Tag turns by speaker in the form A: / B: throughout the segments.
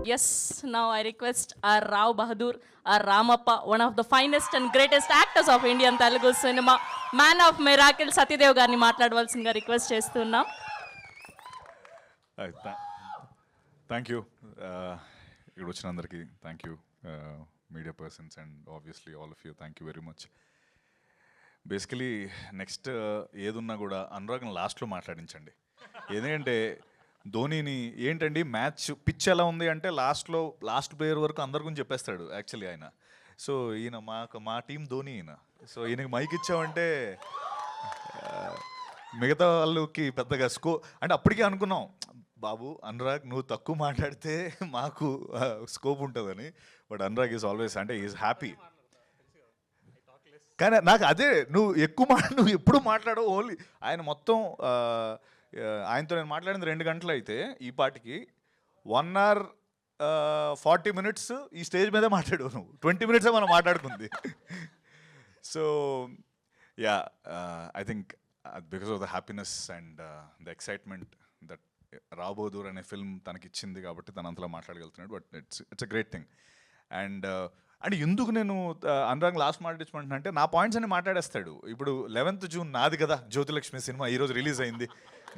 A: Yes, now I request our Rao Bahadur, our Ramappa, one of the finest and greatest actors of Indian Telugu cinema, man of miracle, Satyadev గారిని మాట్లాడవలసిందిగా request చేస్తున్నాం.
B: Thank you ఇక్కడ వచ్చిన అందరికీ thank you media persons and obviously all of you thank you very much. Basically next ఏదున్నా కూడా అనురాగ్ని లాస్ట్లో మాట్లాడించండి. ఎందుకంటే ధోనీని ఏంటండి మ్యాచ్ పిచ్ ఎలా ఉంది అంటే లాస్ట్ ప్లేయర్ వరకు అందరి గురించి చెప్పేస్తాడు యాక్చువల్లీ ఆయన. సో ఈయన మా టీం ధోని ఈయన. సో ఈయనకి మైక్ ఇచ్చామంటే మిగతా వాళ్ళకి పెద్దగా అంటే అప్పటికే అనుకున్నాం బాబు అనురాగ్ నువ్వు తక్కువ మాట్లాడితే మాకు స్కోప్ ఉంటుందని. బట్ అనురాగ్ ఈజ్ ఆల్వేస్ అంటే ఈజ్ హ్యాపీ. కానీ నాకు అదే నువ్వు ఎప్పుడు మాట్లాడవు ఓన్లీ ఆయన మొత్తం ఆయనతో నేను మాట్లాడింది 2 గంటలు అయితే ఈ పాటికి 1 hour 40 minutes ఈ స్టేజ్ మీదే మాట్లాడు నువ్వు 20 minutes మనం మాట్లాడుకుంది. So ya I think because of the happiness and the excitement that రాబోదూర్ అనే ఫిల్మ్ తనకి ఇచ్చింది కాబట్టి తను అంతలా మాట్లాడగలుగుతున్నాడు. But it's a great thing. And ఎందుకు నేను అనురాగ్ లాస్ట్ మాట్లాడించమంటున్నా అంటే నా పాయింట్స్ అన్ని మాట్లాడేస్తాడు. ఇప్పుడు 11th June నాది కదా జ్యోతిలక్ష్మి సినిమా ఈరోజు రిలీజ్ అయింది.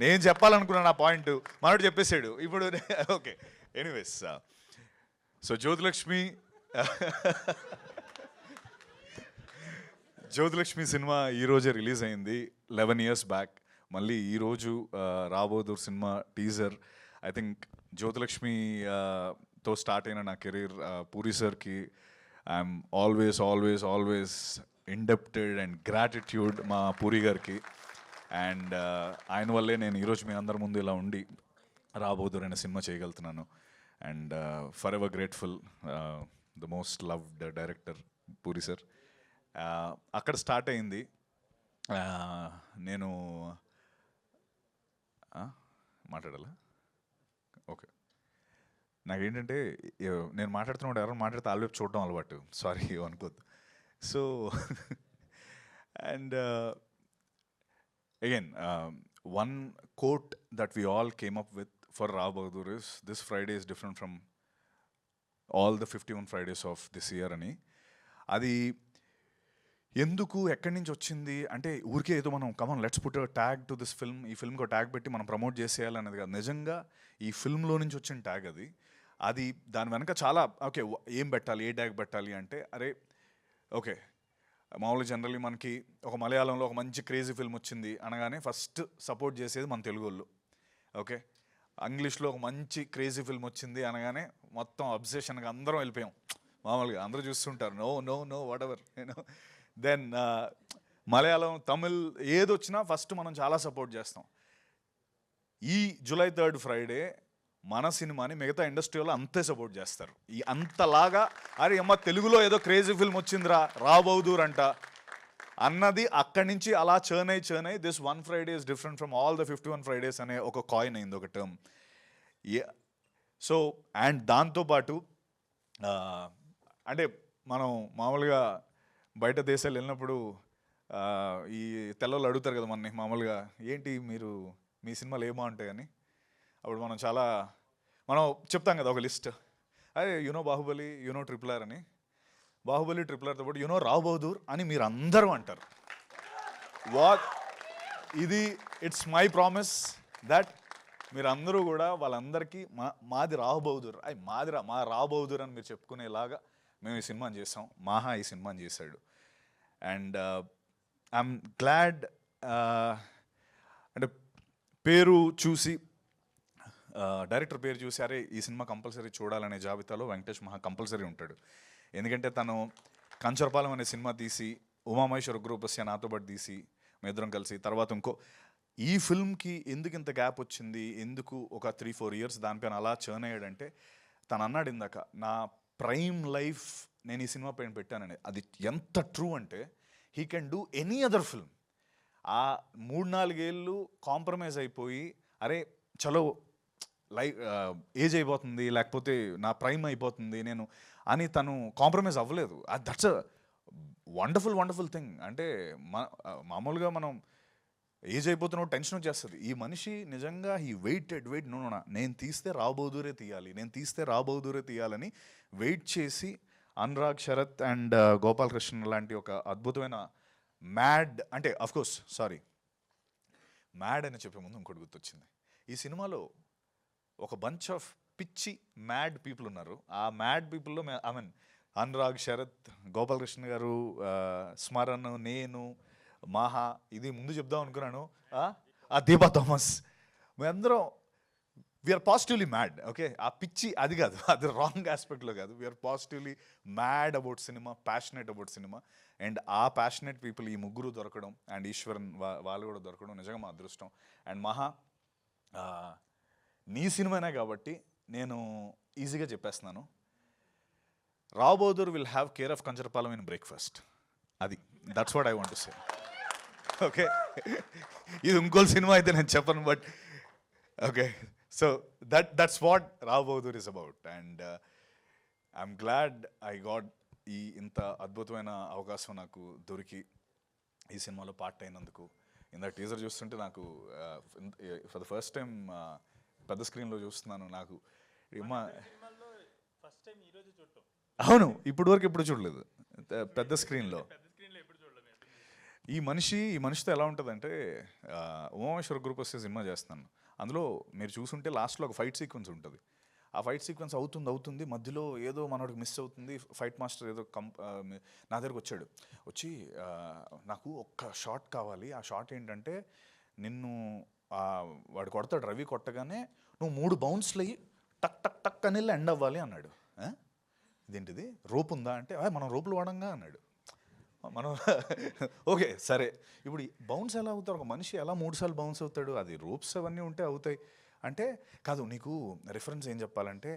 B: నేను చెప్పాలనుకున్నా నా పాయింట్ మనోడు చెప్పేశాడు. ఇప్పుడు okay anyways so Jyothilakshmi cinema ఈరోజే రిలీజ్ అయింది 11 years బ్యాక్. మళ్ళీ ఈరోజు రాబోదూర్ సినిమా టీజర్. ఐ థింక్ జ్యోతిలక్ష్మితో స్టార్ట్ అయిన నా కెరీర్ పూరి సార్కి I'm always indebted and gratitude మా పూరి గారికి. అండ్ ఆయన వల్లే నేను ఈరోజు మీ అందరి ముందు ఇలా ఉండి రాబోదూర్ అనే సినిమా చేయగలుగుతున్నాను. And for ever grateful the most loved director puri sir. అక్కడ స్టార్ట్ అయింది. నేను మాట్లాడాలా? ఓకే. నాకేంటంటే నేను మాట్లాడుతున్నప్పుడు ఎవరైనా మాట్లాడితే ఆల్వేపు చూడడం అలవాటు. సారీ అనుకోద్దు. So and again one quote that we all came up with for Rao Bahadur is, this Friday is different from all the 51 Fridays of this year అని. అది ఎందుకు ఎక్కడి నుంచి వచ్చింది అంటే ఊరికే ఏదో మనం come on let's put tag to this film, ఈ ఫిల్మ్కి ఒక ట్యాగ్ పెట్టి మనం ప్రమోట్ చేసేయాలనేది కాదు. నిజంగా ఈ ఫిల్మ్లో నుంచి వచ్చిన ట్యాగ్ అది దాని వెనక చాలా ఓకే ఏం పెట్టాలి, ఏ ట్యాగ్ పెట్టాలి అంటే అరే ఓకే మామూలుగా జనరల్లీ మనకి ఒక మలయాళంలో ఒక మంచి క్రేజీ ఫిల్మ్ వచ్చింది అనగానే ఫస్ట్ సపోర్ట్ చేసేది మన తెలుగు వాళ్ళు. ఓకే ఇంగ్లీష్లో ఒక మంచి క్రేజీ ఫిల్మ్ వచ్చింది అనగానే మొత్తం అబ్సెషన్గా అందరం వెళ్ళిపోయాం. మామూలుగా అందరూ చూస్తుంటారు నో వాట్ ఎవర్ నేను. దెన్ మలయాళం తమిళ్ ఏదొచ్చినా ఫస్ట్ మనం చాలా సపోర్ట్ చేస్తాం. ఈ July 3rd ఫ్రైడే మన సినిమాని మిగతా ఇండస్ట్రీలో అంతే సపోర్ట్ చేస్తారు. ఈ అంతలాగా అరే అమ్మ తెలుగులో ఏదో క్రేజీ ఫిల్మ్ వచ్చిందిరా రాబోదూర్ అంట అన్నది అక్కడి నుంచి అలా చర్న్ అయ్యి this 1 Friday is different from all the 51 Fridays అనే ఒక కాయిన్ అయింది, ఒక టర్మ్. సో అండ్ దాంతోపాటు అంటే మనం మామూలుగా బయట దేశాలు వెళ్ళినప్పుడు ఈ తెల్లలు అడుగుతారు కదా మనని మామూలుగా ఏంటి మీరు మీ సినిమాలు ఏమో ఉంటాయని. అప్పుడు మనం చెప్తాం కదా ఒక లిస్ట్. అదే యూనో బాహుబలి, యూనో RRR అని. బాహుబలి RRRతో పాటు యూనో రావ్ బహదూర్ అని మీరు అందరూ అంటారు. ఇది ఇట్స్ మై ప్రామిస్ దట్ మీరు అందరూ కూడా వాళ్ళందరికీ మాది రావ్ బహదూర్ మా రావ్ బహదూర్ అని మీరు చెప్పుకునేలాగా మేము ఈ సినిమాని చేసాం. మాహా ఈ సినిమాని చేశాడు. అండ్ ఐఎమ్ గ్లాడ్ అంటే పేరు చూసి డైరెక్టర్ పేరు చూసి అరే ఈ సినిమా కంపల్సరీ చూడాలనే జాబితాలో వెంకటేష్ మహా కంపల్సరీ ఉంటాడు. ఎందుకంటే తను కంచరపాలెం అనే సినిమా తీసి ఉమామహేశ్వర గ్రూపస్య నాతో పాటు తీసి మేమిద్దరం కలిసి తర్వాత ఈ ఫిల్మ్కి ఎందుకు ఇంత గ్యాప్ వచ్చింది, ఎందుకు ఒక 3-4 years దానిపైన అలా చర్న్ అయ్యాడంటే తను అన్నాడు ఇందాక నా ప్రైమ్ లైఫ్ నేను ఈ సినిమా పైన పెట్టానని. అది ఎంత ట్రూ అంటే he can do any other film. ఆ 3-4 ఏళ్ళు కాంప్రమైజ్ అయిపోయి అరే చలో ఏజ్ అయిపోతుంది లేకపోతే నా ప్రైమ్ అయిపోతుంది నేను అని తను కాంప్రమైజ్ అవ్వలేదు. That's a wonderful thing. అంటే మామూలుగా మనం ఏజ్ అయిపోతున్నప్పుడు టెన్షన్ వచ్చేస్తుంది. ఈ మనిషి నిజంగా ఈ వెయిట్ నో, నేను తీస్తే రావ్ బహదూరే తీయాలి, నేను తీస్తే రావ్ బహదూరే తీయాలని వెయిట్ చేసి అనురాగ్, శరత్ అండ్ గోపాల్ కృష్ణ లాంటి ఒక అద్భుతమైన మ్యాడ్, అంటే అఫ్కోర్స్ సారీ మ్యాడ్ అని చెప్పే ముందు ఇంకోటి గుర్తొచ్చింది. ఈ సినిమాలో ఒక బంచ్ ఆఫ్ పిచ్చి మ్యాడ్ పీపుల్ ఉన్నారు. ఆ మ్యాడ్ పీపుల్లో ఐ మీన్ అనురాగ్, శరత్, గోపాల్ కృష్ణ గారు, స్మరణ్, నేను, మాహా, ఇది ముందు చెప్దాం అనుకున్నాను, దీపా థామస్, మేమందరం వీఆర్ పాజిటివ్లీ మ్యాడ్. ఓకే, ఆ పిచ్చి అది కాదు, అది రాంగ్ ఆస్పెక్ట్లో కాదు. We are positively mad about cinema, passionate about cinema. And ఆ ప్యాషనేట్ పీపుల్ ఈ ముగ్గురు దొరకడం, అండ్ ఈశ్వరన్ వాళ్ళు కూడా దొరకడం నిజంగా మా అదృష్టం. అండ్ మహా, నీ సినిమానే కాబట్టి నేను ఈజీగా చెప్పేస్తున్నాను, Rao Bahadur will have care of Kancharapalem in breakfast. అది that's what I want to say. Okay, ఇది ఇంకో సినిమా అయితే నేను చెప్పను, but okay, so that's what Rao Bahadur is about. And I'm glad I got ఈ ఇంత అద్భుతమైన అవకాశం నాకు దొరికి ఈ సినిమాలో పార్ట్ అయినందుకు. ఇందాక టీజర్ చూస్తుంటే నాకు ఫర్ ద ఫస్ట్ టైం పెద్ద స్క్రీన్లో చూస్తున్నాను. నాకు అవును, ఇప్పుడు వరకు ఎప్పుడు చూడలేదు పెద్ద స్క్రీన్లో. ఈ మనిషితో ఎలా ఉంటుందంటే, ఉమామేశ్వర గ్రూప్ వస్తే సినిమా చేస్తున్నాను, అందులో మీరు చూసుంటే లాస్ట్లో ఒక ఫైట్ సీక్వెన్స్ ఉంటుంది. ఆ ఫైట్ సీక్వెన్స్ అవుతుంది, మధ్యలో ఏదో మనోడికి మిస్ అవుతుంది. ఫైట్ మాస్టర్ ఏదో నా దగ్గరకు వచ్చి నాకు ఒక్క షాట్ కావాలి. ఆ షాట్ ఏంటంటే, నిన్ను వాడు కొడతాడు, రవి కొట్టగానే నువ్వు 3 బౌన్స్లు అయ్యి టక్ టక్ టక్ అని వెళ్ళి ఎండ్ అవ్వాలి అన్నాడు. ఇదేంటిది, రోప్ ఉందా అంటే, మనం రోపులు వాడంగా అన్నాడు. మనం ఓకే సరే, ఇప్పుడు బౌన్స్ ఎలా అవుతారు, ఒక మనిషి ఎలా 3 సార్లు బౌన్స్ అవుతాడు, అది రోప్స్ అవన్నీ ఉంటే అవుతాయి అంటే. కాదు, నీకు రిఫరెన్స్ ఏం చెప్పాలంటే,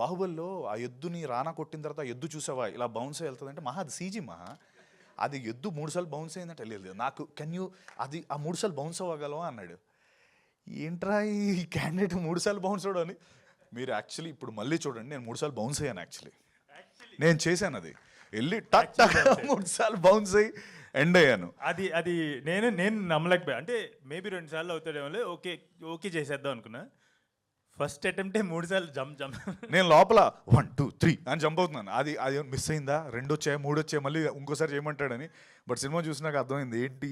B: బాహుబలిలో ఆ ఎద్దుని రానా కొట్టిన తర్వాత ఎద్దు చూసావా ఇలా బౌన్స్ వెళ్తుంది అంటే, మహా అది సీజీ, మహా అది ఎద్దు 3 సార్లు బౌన్స్ అయిందంటే, లేదు నాకు అది ఆ 3 సార్లు బౌన్స్ అవ్వగలవా అన్నాడు. ఏంట్రా ఈ క్యాండిడేట్ 3 సార్లు బౌన్స్ అవడం అని. మీరు యాక్చువల్లీ ఇప్పుడు మళ్ళీ చూడండి, నేను 3 సార్లు బౌన్స్ అయ్యాను. యాక్చువల్లీ నేను చేశాను, అది వెళ్ళి టక్ టక్ 3 సార్లు బౌన్స్ అయ్యి ఎండ్ అయ్యాను.
C: అది నేను నమ్మలేకపోయా. అంటే మేబీ 2 సార్లు అవుతాడేమో, ఓకే చేసేద్దాం అనుకున్నా. ఫస్ట్ అటెంప్టే 3 సార్లు జంప్.
B: నేను లోపల 1 2 3 అని జంప్ అవుతున్నాను. అది మిస్ అయిందా, 2 వచ్చాయి 3 వచ్చాయి, మళ్ళీ ఇంకోసారి చేయమంటాడని. బట్ సినిమా చూసినాక అర్థమైంది ఏంటి.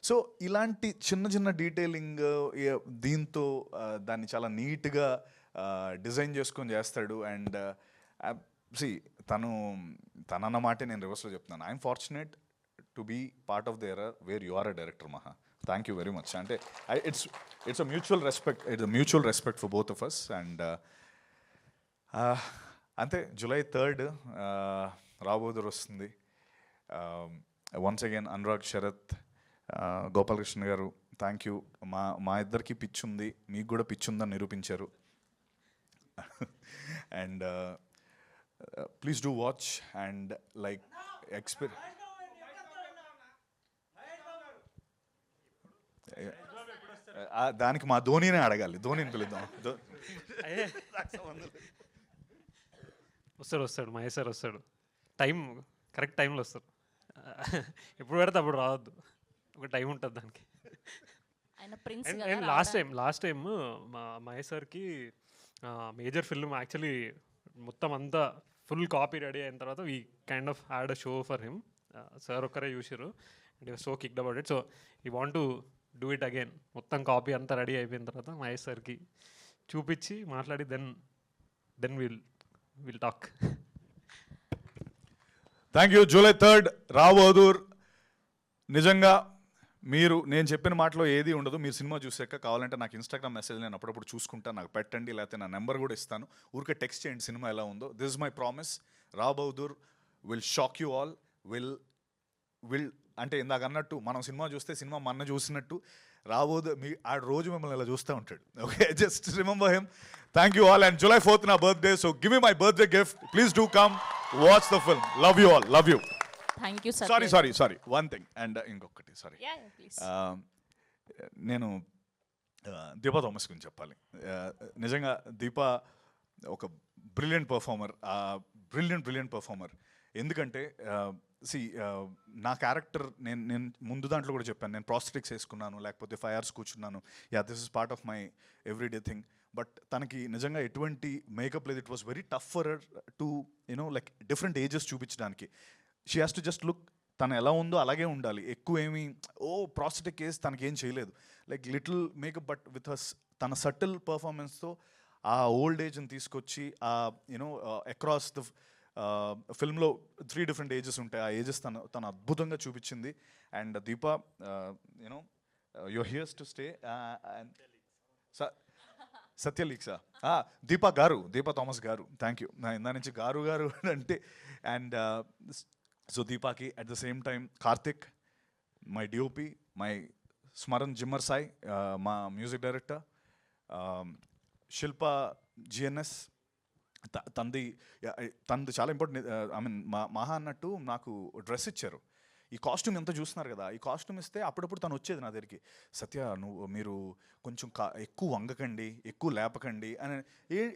B: సో ఇలాంటి చిన్న డీటెయిలింగ్ దీంతో దాన్ని చాలా నీట్గా డిజైన్ చేసుకొని చేస్తాడు. అండ్ తనన్న మాటే నేను రివర్స్లో చెప్తున్నాను. I'm fortunate to be part of the era where you are a director, Maha. Thank you very much. అంటే it's a mutual respect for both of us. And అంతే, July 3rd రావ్ బహదూర్ వస్తుంది. Once again Anurag, Sharath, Gopalakrishna garu, thank you. మా ఇద్దరికి pitch ఉంది, మీకు కూడా pitch ఉందని నిరూపించారు. And please do watch and like దానికి మా ధోనినే అడగాలి, ధోనిని పిలుద్దాం.
D: వస్తాడు మహేష్ సార్ వస్తాడు, కరెక్ట్ టైంలో వస్తారు. ఎప్పుడు పెడితే అప్పుడు రావద్దు, ఒక టైం ఉంటుంది దానికి. అండ్ లాస్ట్ టైం మా మహేష్ సార్కి మేజర్ ఫిల్మ్ యాక్చువల్లీ మొత్తం అంతా ఫుల్ కాపీ రెడీ అయిన తర్వాత we kind of had a show for him. Sir ఒక్కరే చూసారు and so kicked about it. So ఈ want to do it again. మొత్తం కాపీ అంతా రెడీ అయిపోయిన తర్వాత మహేష్ సార్కి చూపించి మాట్లాడి then will talk.
B: Thank you. July 3rd Rao Bahadur. నిజంగా నేను చెప్పిన మాటలో ఏది ఉండదు. మీరు సినిమా చూసాక కావాలంటే నాకు ఇన్స్టాగ్రామ్ మెసేజ్ నేను అప్పుడప్పుడు చూసుకుంటా, నాకు పెట్టండి, లేకపోతే నా నెంబర్ కూడా ఇస్తాను. ఊరికే టెక్స్ట్ చేయండి సినిమా ఎలా ఉందో. This is my promise. Rao Bahadur will shock you all. Will అంటే ఇందాక అన్నట్టు, మనం సినిమా చూస్తే సినిమా మన చూసినట్టు రావ్ బహదూర్ ఆ రోజు మిమ్మల్ని ఇలా చూస్తూ ఉంటాడు. Okay, just remember him. Thank you all. And July 4th నా birthday, so give me my birthday gift. Please do come watch the film. Love you all. Love you.
A: Thank you sir.
B: Sorry one thing. And ఇంకొకటి sorry, నేను Deepa Thomas గురించి చెప్పాలి. నిజంగా దీపా ఒక brilliant performer. ఎందుకంటే C నా character నేను ముందు దాంట్లో కూడా చెప్పాను, నేను ప్రాస్థెటిక్స్ వేసుకున్నాను, లేకపోతే 5 hours కూర్చున్నాను, this is part of my everyday thing. But తనకి నిజంగా ఎటువంటి మేకప్ లేదు. It was very tough for her to like different ages చూపించడానికి. She has to just look, తను ఎలా ఉందో అలాగే ఉండాలి. ఎక్కువ ఏమి ప్రాస్థెటిక్ వేసి తనకి ఏం చేయలేదు, like little makeup, but with his తన సటిల్ పర్ఫార్మెన్స్తో ఆ ఓల్డ్ ఏజ్ని తీసుకొచ్చి అక్రాస్ ద ఫిల్మ్లో 3 different ఏజెస్ ఉంటాయి. ఆ ఏజెస్ తను అద్భుతంగా చూపించింది. And Deepa you're here's to stay. సత్యలీక్సా Deepa Thomas garu, thank you. ఇందా నుంచి గారు అంటే. అండ్ సో దీపాకి at the same time Karthik, my DOP, my Smaran జిమ్మర్ సాయి, మా మ్యూజిక్ డైరెక్టర్, శిల్ప జిఎన్ఎస్, తనది చాలా ఇంపార్టెంట్. ఐ మీన్ మహా అన్నట్టు నాకు డ్రెస్ ఇచ్చారు. ఈ కాస్ట్యూమ్ ఎంత చూస్తున్నారు కదా, ఈ కాస్ట్యూమ్ ఇస్తే అప్పుడప్పుడు తను వచ్చేది నా దగ్గరికి, సత్య మీరు కొంచెం ఎక్కువ వంగకండి, ఎక్కువ లేపకండి అని.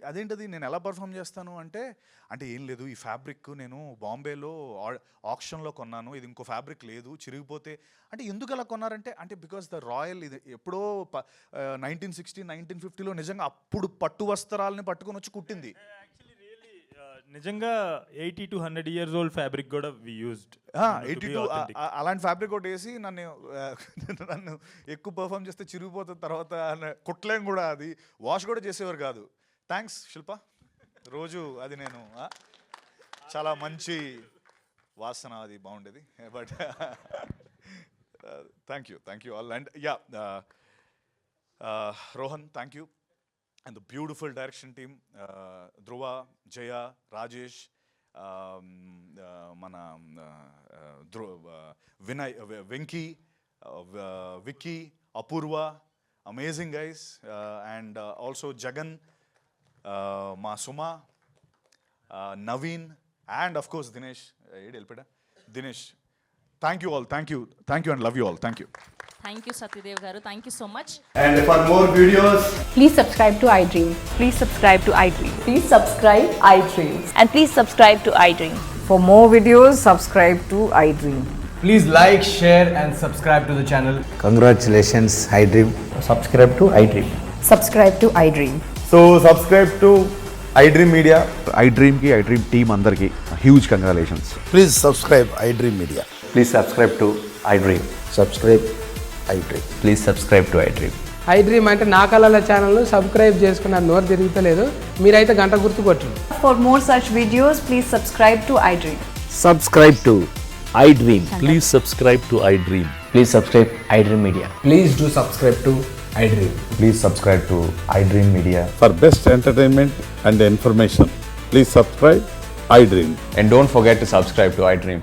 B: అదేంటది నేను ఎలా పర్ఫామ్ చేస్తాను అంటే ఏం లేదు, ఈ ఫ్యాబ్రిక్ నేను బాంబేలో ఆక్షన్లో కొన్నాను, ఇది ఇంకో ఫ్యాబ్రిక్ లేదు, చిరిగిపోతే. అంటే ఎందుకు అలా కొన్నారంటే బికాస్ ద రాయల్, ఇది ఎప్పుడో 1960, 1950లో నిజంగా అప్పుడు పట్టు వస్త్రాలని పట్టుకొని వచ్చి కుట్టింది.
C: నిజంగా 80 to 100 years old ఫ్యాబ్రిక్ కూడా వి యూజ్డ్.
B: 82 అలాంటి ఫ్యాబ్రిక్ ఒకటి వేసి నన్ను ఎక్కువ పర్ఫామ్ చేస్తే చిరిగిపోతుంది, తర్వాత కుట్టలేం కూడా, అది వాష్ కూడా చేసేవారు కాదు. థ్యాంక్స్ శిల్ప, రోజు అది నేను చాలా మంచి వాసన, అది బాగుండేది. But thank you all. And Rohan, thank you. And the beautiful direction team, Dhruva, Jaya, Rajesh, Vinay, Venki, Vicky, Apurva, amazing guys, and also Jagan, Ma Suma, Naveen, and of course Dinesh. Dinesh, thank you all, thank you and love you all, thank you.
A: Thank you Satyadev garu, thank you so much.
E: And for more videos,
F: Please subscribe to iDream.
G: Please subscribe to iDream.
F: Please subscribe iDream.
G: And please subscribe to iDream.
F: For more videos, subscribe to iDream.
E: please like, share and subscribe to the channel.
H: Congratulations, iDream.
E: Subscribe to iDream.
F: Subscribe to iDream.
E: So subscribe to iDream Media.
I: iDream ki iDream team andarki huge congratulations.
H: Please subscribe iDream Media.
E: Please subscribe to iDream.
H: Subscribe iDream.
E: Please subscribe to iDream.
J: iDream అంటే నా కళల ఛానల్ను subscribe చేసుకున్న నోరు తిరుగుతలేదు, మీరైతే గంట గుర్తు కొట్టండి.
G: For more such videos, please subscribe to iDream.
H: Subscribe to iDream.
K: Please subscribe to iDream.
E: Please subscribe iDream Media.
J: Please do subscribe to iDream.
H: Please subscribe to iDream Media.
K: For best entertainment and information, please subscribe iDream.
E: And don't forget to subscribe to iDream.